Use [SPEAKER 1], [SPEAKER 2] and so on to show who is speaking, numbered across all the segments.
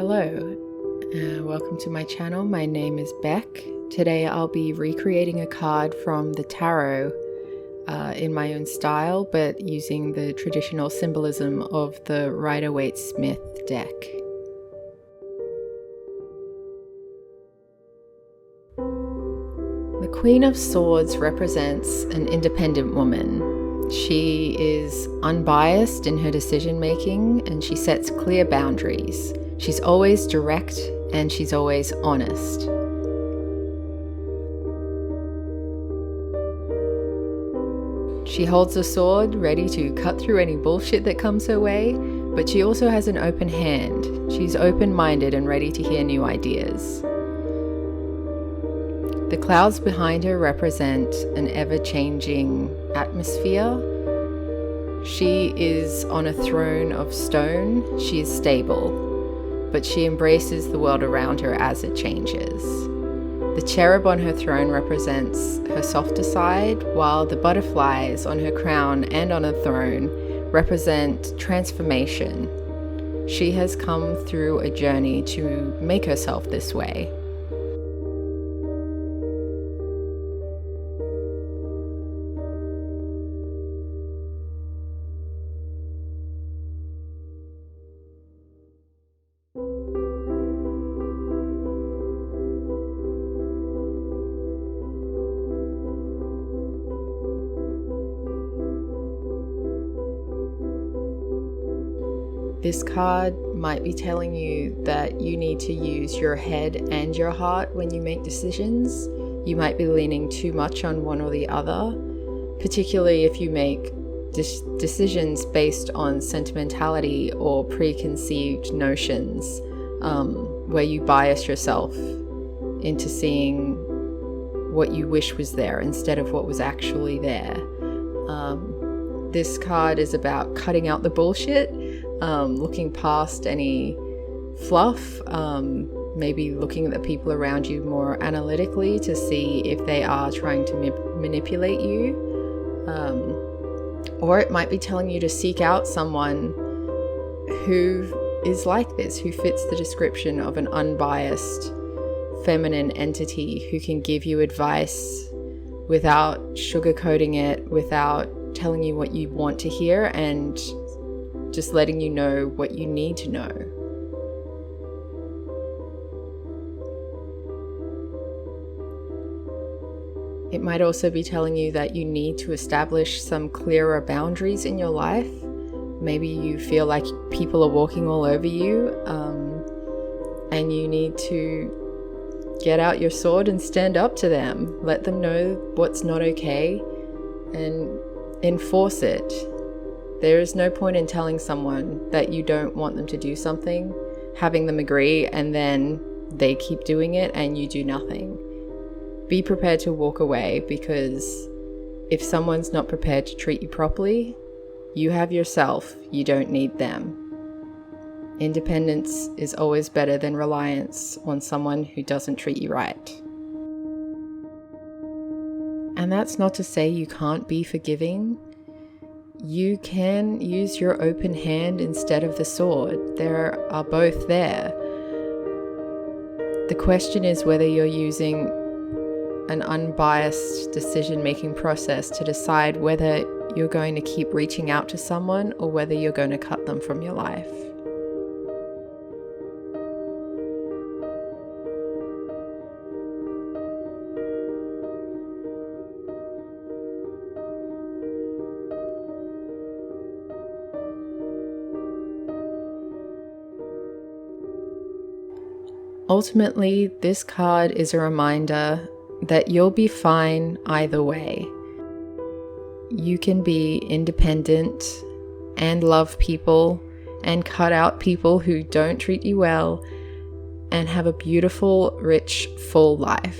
[SPEAKER 1] Hello, welcome to my channel. My name is Beck. Today I'll be recreating a card from the tarot in my own style, but using the traditional symbolism of the Rider-Waite-Smith deck. The Queen of Swords represents an independent woman. She is unbiased in her decision making and she sets clear boundaries. She's always direct and she's always honest. She holds a sword ready to cut through any bullshit that comes her way, but she also has an open hand. She's open-minded and ready to hear new ideas. The clouds behind her represent an ever-changing atmosphere. She is on a throne of stone. She is stable, but she embraces the world around her as it changes. The cherub on her throne represents her softer side, while the butterflies on her crown and on her throne represent transformation. She has come through a journey to make herself this way. This card might be telling you that you need to use your head and your heart when you make decisions. You might be leaning too much on one or the other, particularly if you make decisions based on sentimentality or preconceived notions, where you bias yourself into seeing what you wish was there instead of what was actually there. This card is about cutting out the bullshit, looking past any fluff, maybe looking at the people around you more analytically to see if they are trying to manipulate you. Or it might be telling you to seek out someone who is like this, who fits the description of an unbiased feminine entity who can give you advice without sugarcoating it, without telling you what you want to hear, and just letting you know what you need to know. It might also be telling you that you need to establish some clearer boundaries in your life. Maybe you feel like people are walking all over you, and you need to get out your sword and stand up to them. Let them know what's not okay and enforce it. There is no point in telling someone that you don't want them to do something, having them agree, and then they keep doing it and you do nothing. Be prepared to walk away, because if someone's not prepared to treat you properly, you have yourself, you don't need them. Independence is always better than reliance on someone who doesn't treat you right. And that's not to say you can't be forgiving. You can use your open hand instead of the sword. There are both there. The question is whether you're using an unbiased decision-making process to decide whether you're going to keep reaching out to someone or whether you're going to cut them from your life. Ultimately, this card is a reminder that you'll be fine either way. You can be independent and love people and cut out people who don't treat you well and have a beautiful, rich, full life.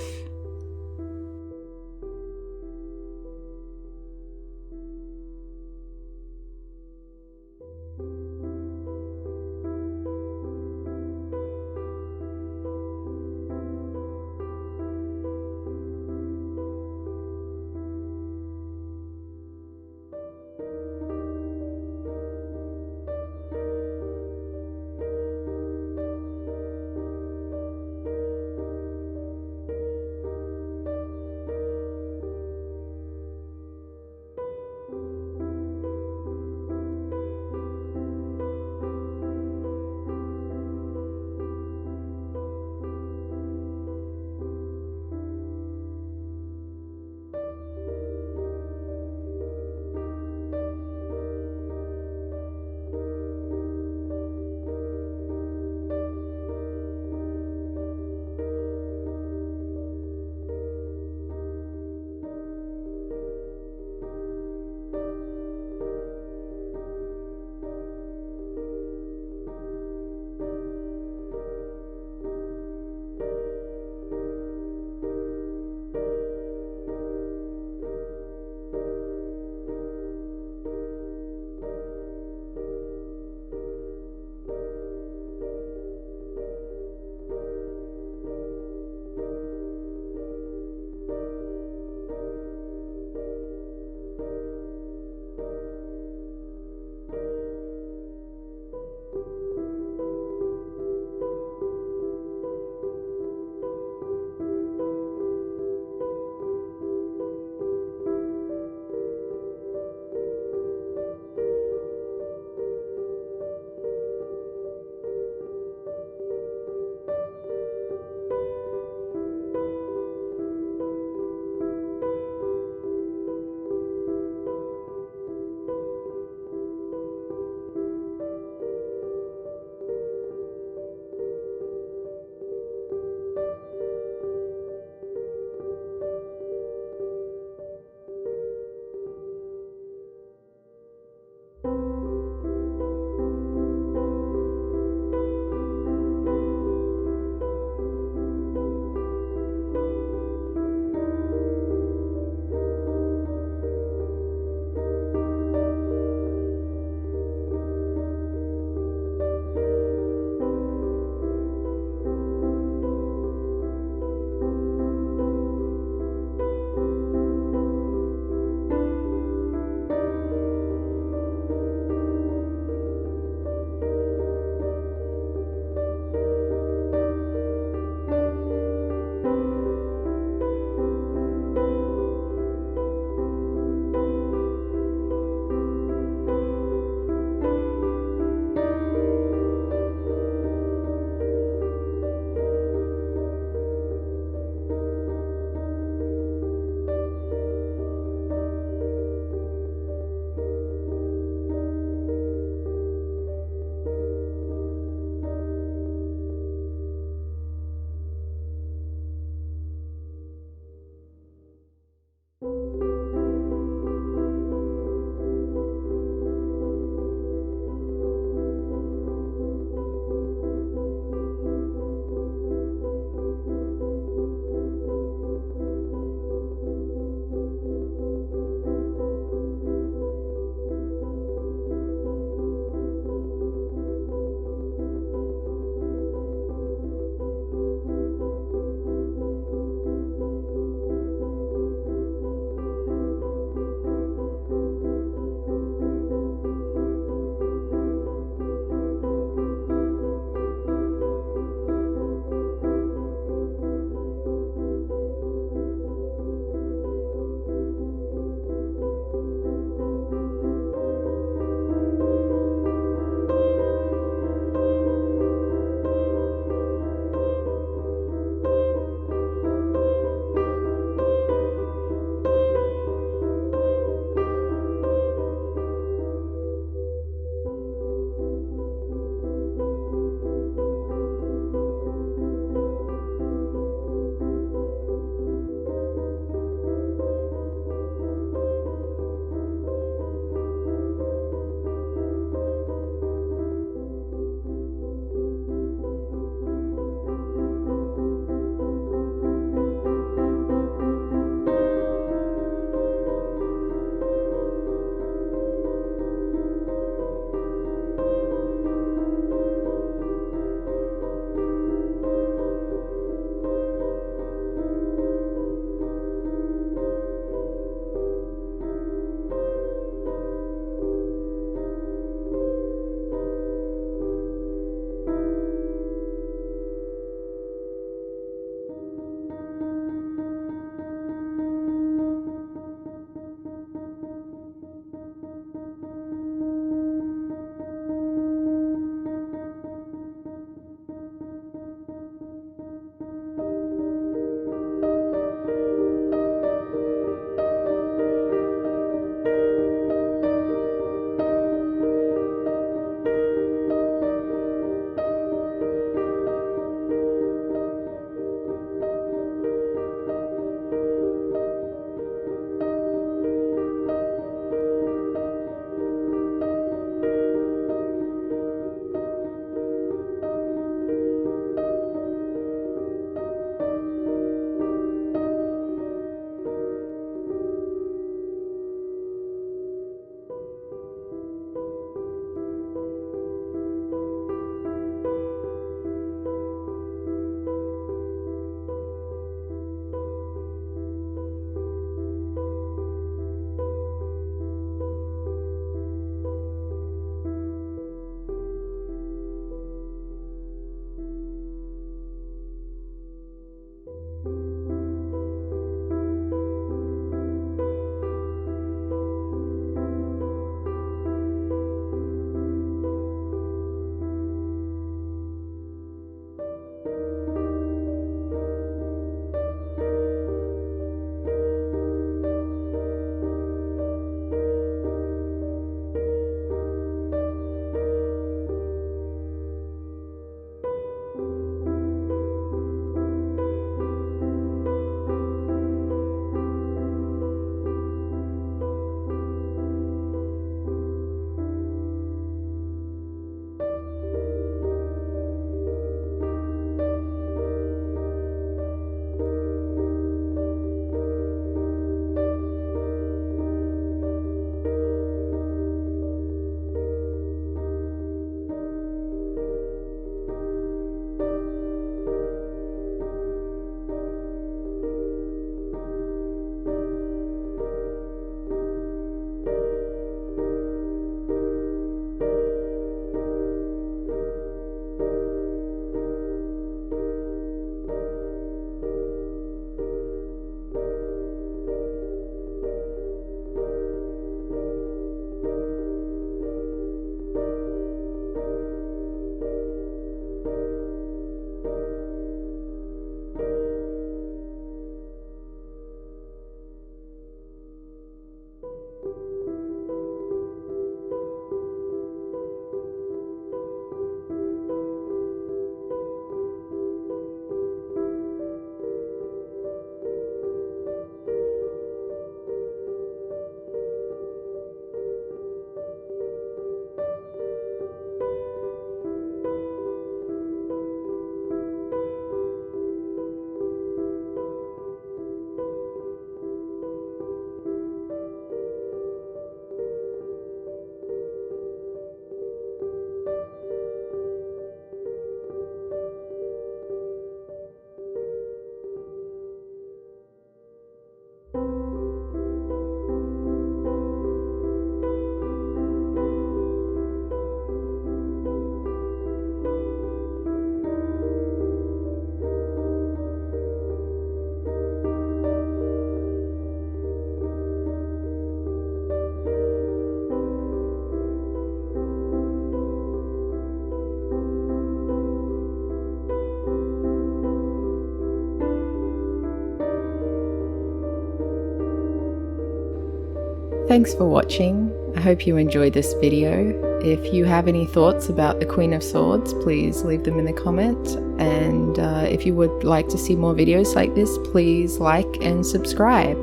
[SPEAKER 1] Thanks for watching. I hope you enjoyed this video. If you have any thoughts about the Queen of Swords, please leave them in the comments. And if you would like to see more videos like this, please like and subscribe.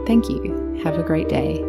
[SPEAKER 1] Thank you. Have a great day.